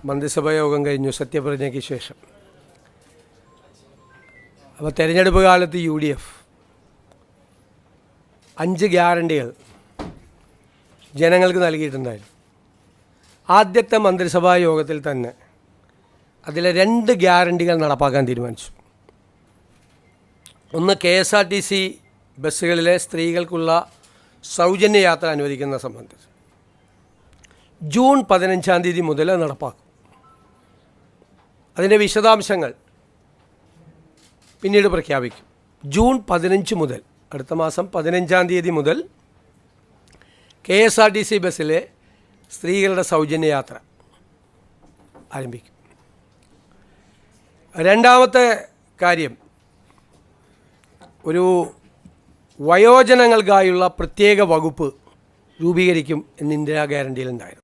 മന്ത്രിസഭാ യോഗം കഴിഞ്ഞു സത്യപ്രതിജ്ഞയ്ക്ക് ശേഷം. അപ്പോൾ തെരഞ്ഞെടുപ്പ് കാലത്ത് UDF 5 ഗ്യാരണ്ടികൾ ജനങ്ങൾക്ക് നൽകിയിട്ടുണ്ടായിരുന്നു. ആദ്യത്തെ മന്ത്രിസഭാ യോഗത്തിൽ തന്നെ അതിലെ 2 ഗ്യാരണ്ടികൾ നടപ്പാക്കാൻ തീരുമാനിച്ചു. ഒന്ന്, KSRTC ബസ്സുകളിലെ സ്ത്രീകൾക്കുള്ള സൗജന്യ യാത്ര അനുവദിക്കുന്ന സംബന്ധിച്ച് ജൂൺ 15-ാം തീയതി മുതൽ നടപ്പാക്കും. അതിൻ്റെ വിശദാംശങ്ങൾ പിന്നീട് പ്രഖ്യാപിക്കും. ജൂൺ 15 മുതൽ, അടുത്ത മാസം 15-ാം തീയതി മുതൽ KSRTC ബസ്സിലെ സ്ത്രീകളുടെ സൗജന്യ യാത്ര ആരംഭിക്കും. രണ്ടാമത്തെ കാര്യം, ഒരു വയോജനങ്ങൾക്കായുള്ള പ്രത്യേക വകുപ്പ് രൂപീകരിക്കും എന്ന് ഇന്ദിരാ ഗ്യാരണ്ടിയിലുണ്ടായിരുന്നു.